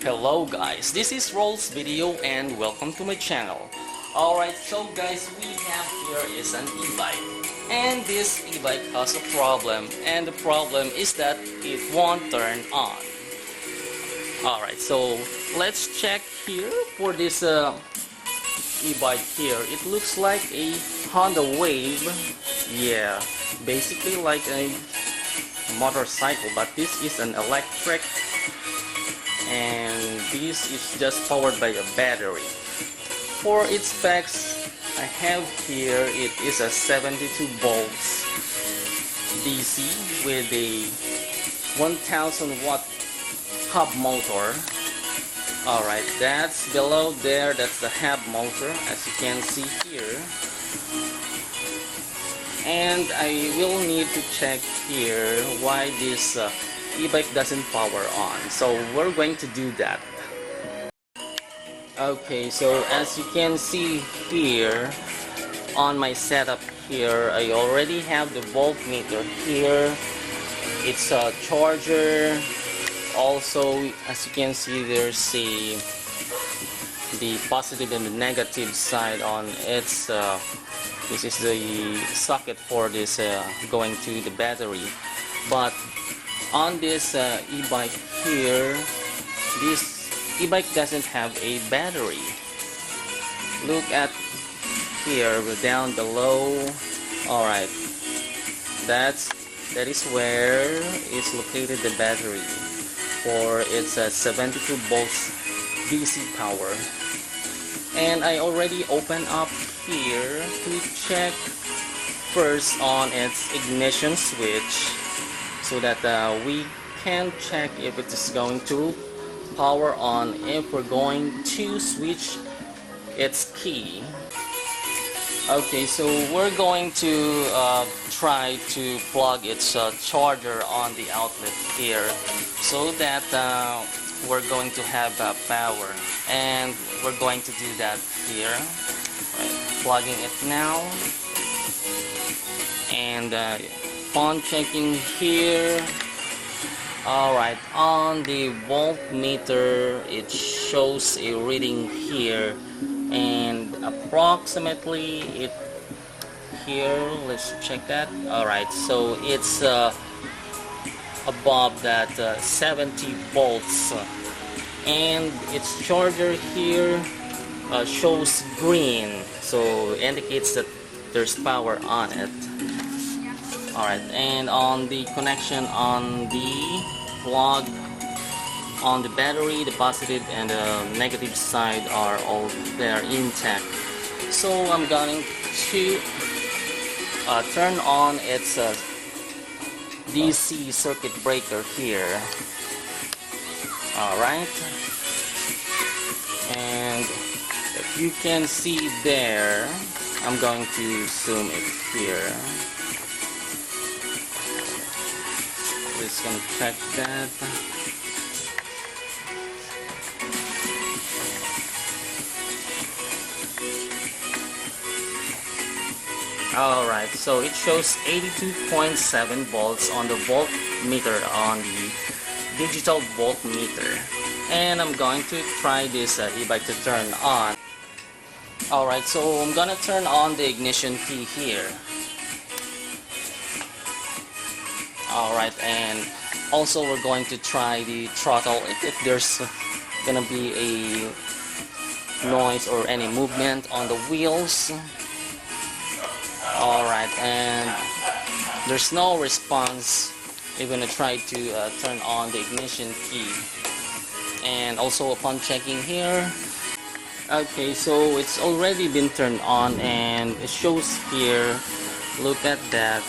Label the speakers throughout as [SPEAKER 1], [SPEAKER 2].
[SPEAKER 1] Hello guys, this is Roll's video and welcome to my channel. Alright, so guys, we have here is an e-bike, and this e-bike has a problem, and the problem is that it won't turn on. Alright, so let's check here for this e-bike here. It looks like a Honda Wave. Yeah, basically like a motorcycle, but this is an electric, and this is just powered by a battery. For its specs, I have here, it is a 72 volts DC with a 1000 watt hub motor. Alright, that's below there, that's the hub motor, as you can see here. And I will need to check here why this e-bike doesn't power on. So we're going to do that. Okay, so as you can see here on my setup here, I already have the voltmeter here. It's a charger. Also, as you can see, there's the positive and the negative side on its this is the socket for this going to the battery. But on this e-bike here, this e-bike doesn't have a battery. Look at here, down below. Alright, that is where is located the battery for its 72 volts DC power. And I already opened up here to check first on its ignition switch, so that we can check if it is going to power on if we're going to switch its key. Okay, so we're going to try to plug its charger on the outlet here, so that we're going to have power, and we're going to do that here. Right, plugging it now, and upon checking here, alright, on the voltmeter it shows a reading here, and approximately it here, let's check that. Alright, so it's above that 70 volts, and its charger here shows green, so indicates that there's power on it. Alright, and on the connection on the plug on the battery, the positive and the negative side are all there intact. So I'm going to turn on its DC circuit breaker here. Alright, and if you can see there, I'm going to zoom it here. Just gonna check that. Alright, so it shows 82.7 volts on the voltmeter, on the digital voltmeter. And I'm going to try this e-bike to turn on. Alright, so I'm gonna turn on the ignition key here. Alright, and also we're going to try the throttle if there's gonna be a noise or any movement on the wheels. Alright, and there's no response. You're gonna try to turn on the ignition key. And also upon checking here, okay, so it's already been turned on, and it shows here, look at that.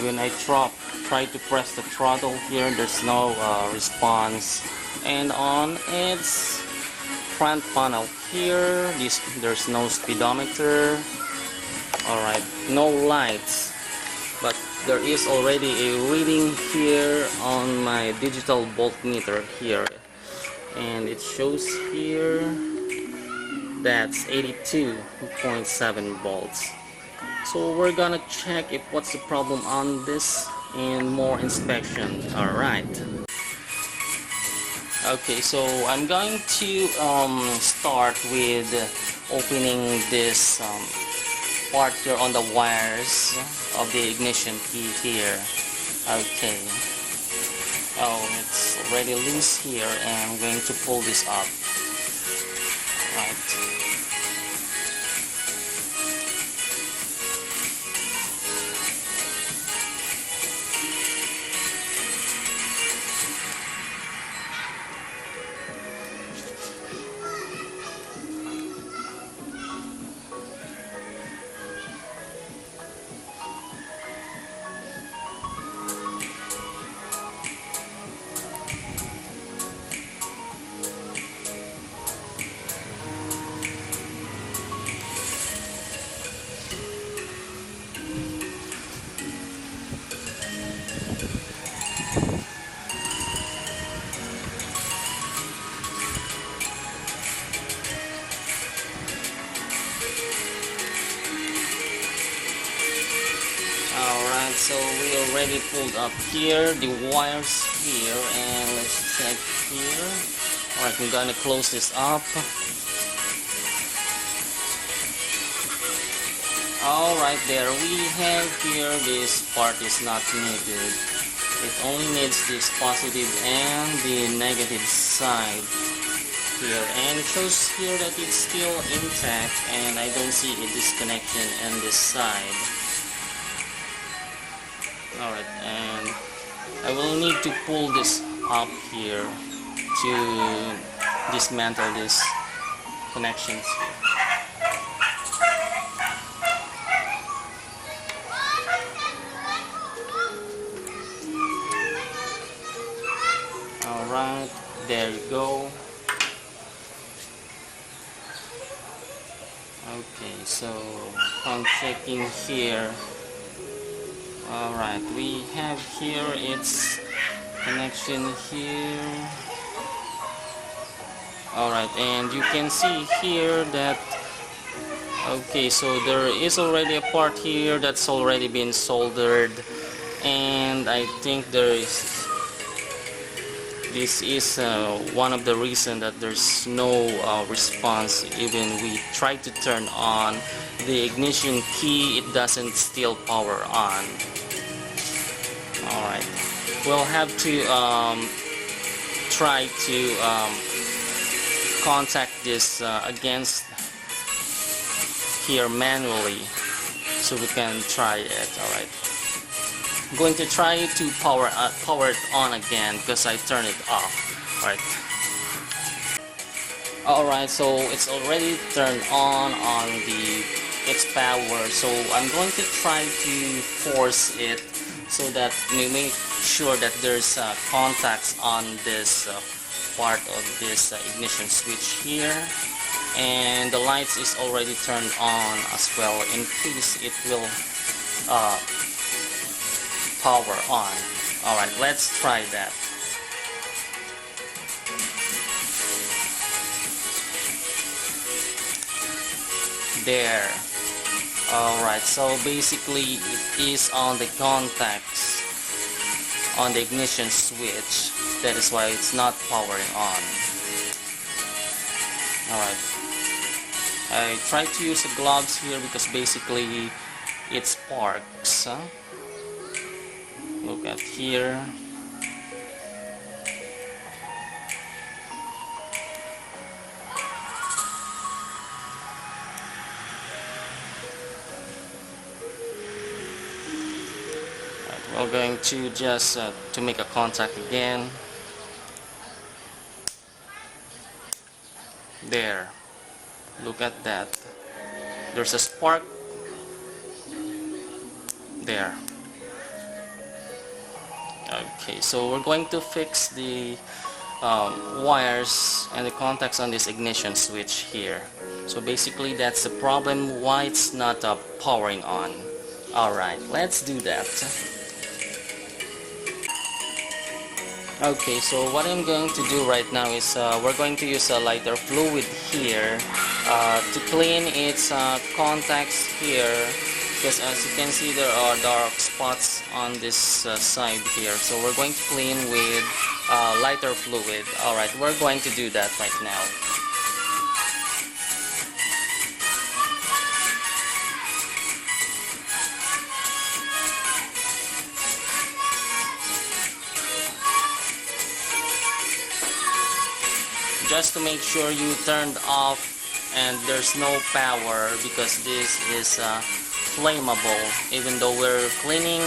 [SPEAKER 1] When I try to press the throttle here, there's no response. And on its front panel here, there's no speedometer. Alright, no lights, but there is already a reading here on my digital voltmeter here, and it shows here that's 82.7 volts. So we're gonna check if what's the problem on this and more inspection. Alright, Okay, so I'm going to start with opening this part here on the wires of the ignition key here. Okay. Oh, it's already loose here, and I'm going to pull this up. Right. Alright, so we already pulled up here the wires here, and let's check here. Alright, we're gonna close this up. Alright, there we have here, this part is not needed. It only needs this positive and the negative side here, and it shows here that it's still intact, and I don't see a disconnection on this side. Alright, and I will need to pull this up here to dismantle these connections here. Alright, there you go. Okay, so I'm checking here. Alright, we have here its connection here. Alright, and you can see here that, okay, so there is already a part here that's already been soldered, and I think this is one of the reasons that there's no response. Even we try to turn on the ignition key, it doesn't still power on. Alright, we'll have to try to contact this against here manually, so we can try it. Alright, I'm going to try to power it on again because I turned it off. Alright, so it's already turned on its power, so I'm going to try to force it so that we make sure that there's contacts on this part of this ignition switch here, and the lights is already turned on as well in case it will power on. Alright, let's try that. There. Alright, so basically it is on the contacts on the ignition switch. That is why it's not powering on. Alright, I try to use the gloves here because basically it sparks. Look at here. We're going to just to make a contact again. There, look at that, there's a spark there. Okay, so we're going to fix the wires and the contacts on this ignition switch here. So basically that's the problem why it's not powering on. Alright, let's do that. Okay, so what I'm going to do right now is we're going to use a lighter fluid here to clean its contacts here because as you can see there are dark spots on this side here, so we're going to clean with lighter fluid. Alright, we're going to do that right now. Just to make sure you turned off and there's no power, because this is flammable even though we're cleaning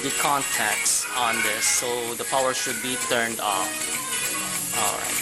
[SPEAKER 1] the contacts on this, so the power should be turned off. Alright,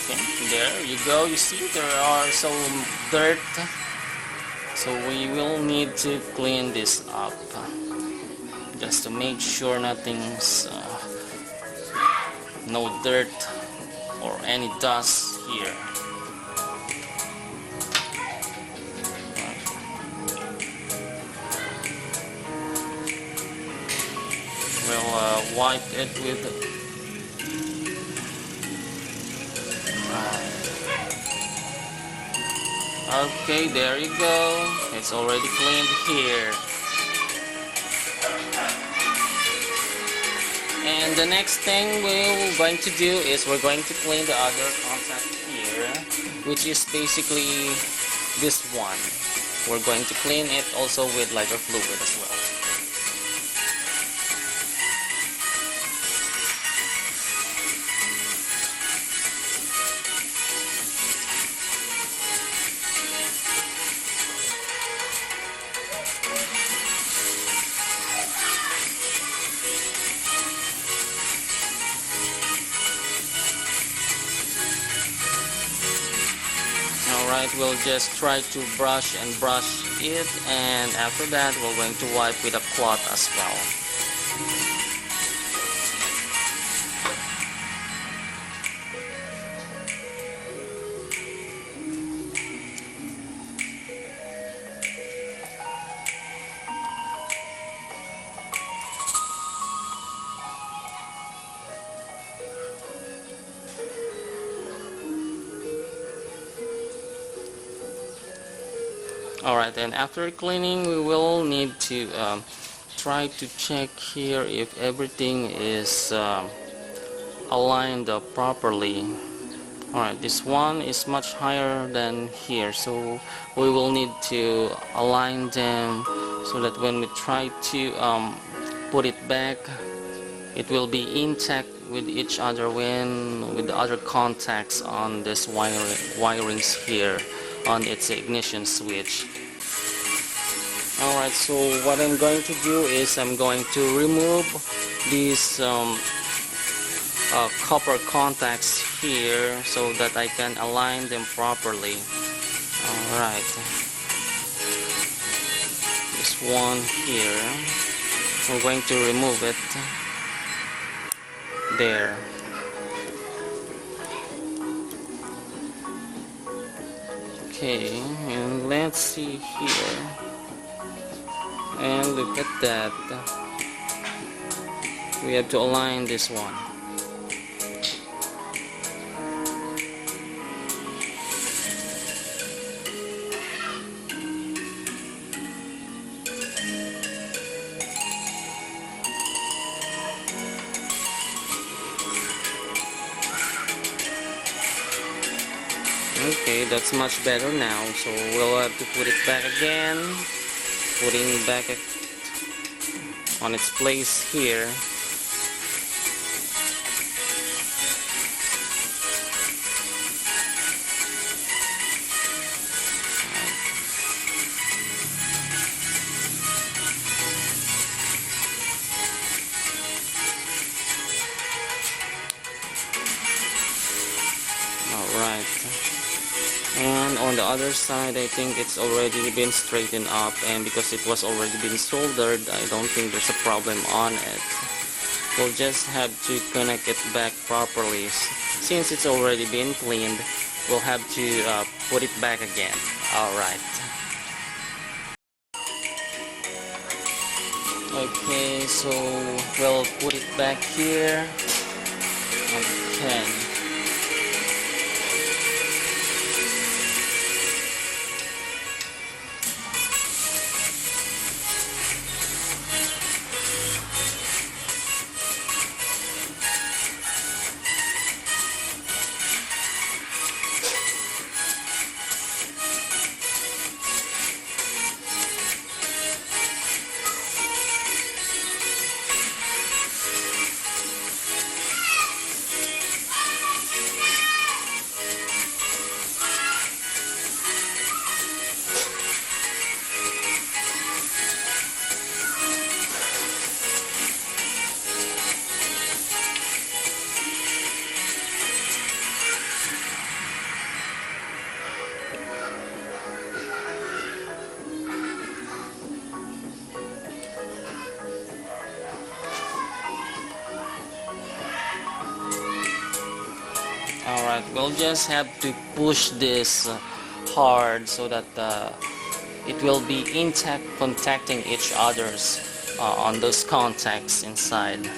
[SPEAKER 1] okay, there you go. You see there are some dirt, so we will need to clean this up just to make sure nothing's no dirt or any dust here. We'll wipe it with okay, there you go. It's already cleaned here. And the next thing we're going to do is we're going to clean the other contact here, which is basically this one. We're going to clean it also with lighter fluid as well. Alright, we'll just try to brush it, and after that we're going to wipe with a cloth as well. Alright, and after cleaning we will need to try to check here if everything is aligned up properly. Alright, this one is much higher than here, so we will need to align them so that when we try to put it back, it will be intact with each other with the other contacts on this wirings here on its ignition switch. Alright, so what I'm going to do is I'm going to remove these copper contacts here so that I can align them properly. Alright, this one here, we're going to remove it there. Okay, and let's see here, and look at that, we have to align this one. Okay, that's much better now, so we'll have to put it back again, putting back it on its place here. Alright. And on the other side, I think it's already been straightened up, and because it was already been soldered, I don't think there's a problem on it. We'll just have to connect it back properly. Since it's already been cleaned, we'll have to put it back again. Alright. Okay, so we'll put it back here. Okay. Alright, we'll just have to push this hard so that it will be intact, contacting each other's on those contacts inside.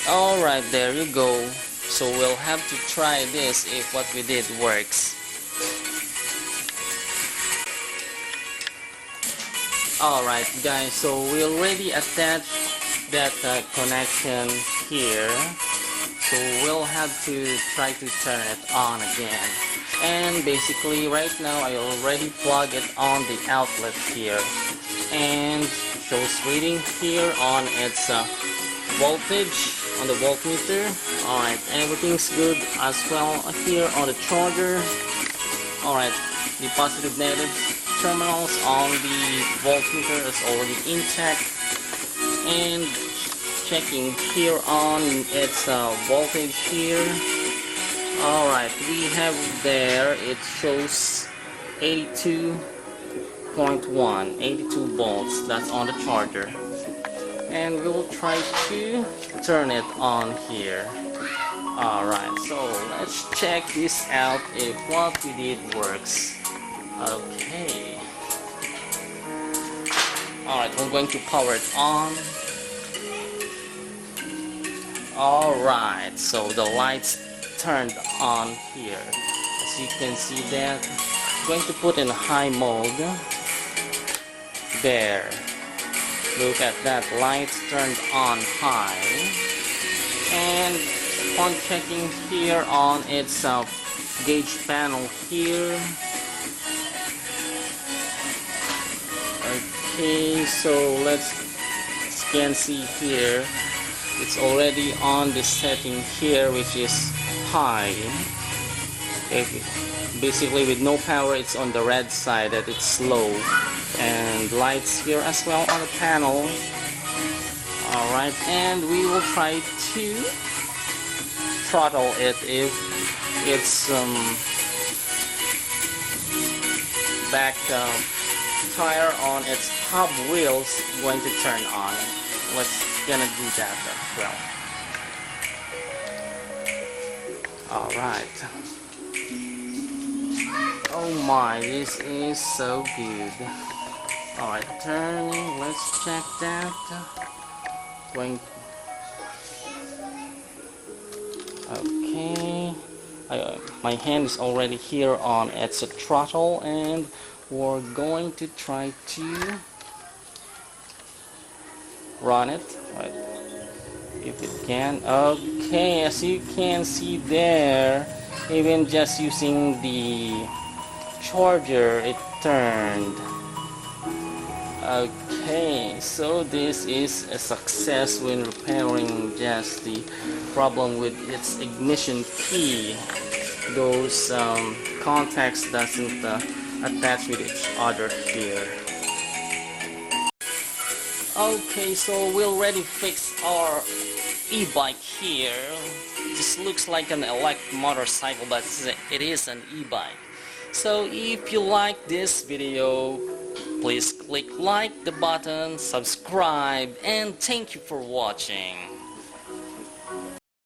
[SPEAKER 1] Alright, there you go. So we'll have to try this if what we did works. Alright guys, so we already attached that connection here. So we'll have to try to turn it on again. And basically right now I already plug it on the outlet here. And shows reading here on its voltage on the voltmeter. Alright, everything's good as well here on the charger. Alright, the positive negative terminals on the voltmeter is already intact. And checking here on its voltage here. Alright, we have there, it shows 82.1, 82 volts, that's on the charger. And we will try to turn it on here. Alright, so let's check this out if what we did works. Okay. Alright, we're going to power it on. Alright, so the lights turned on here. As you can see that, I'm going to put in high mode. There. Look at that, lights turned on high. And upon checking here on its gauge panel here. Okay, so let's, as you can see here, it's already on the setting here, which is high. Basically with no power, it's on the red side that it's slow. And lights here as well on the panel. Alright, and we will try to throttle it if its back tire on its hub wheels going to turn on. Let's gonna do that as well. Alright. Oh my, this is so good. Alright, turning, let's check that. Going. Okay. My hand is already here on its throttle, and we're going to try to run it. Right. If it can. Okay, as you can see there, even just using the charger, it turned. Okay, so this is a success when repairing just the problem with its ignition key. Those contacts doesn't attach with each other here. Okay, so we already fixed our e-bike here. This looks like an electric motorcycle, but it is an e-bike. So if you like this video, please click like the button, subscribe, and thank you for watching.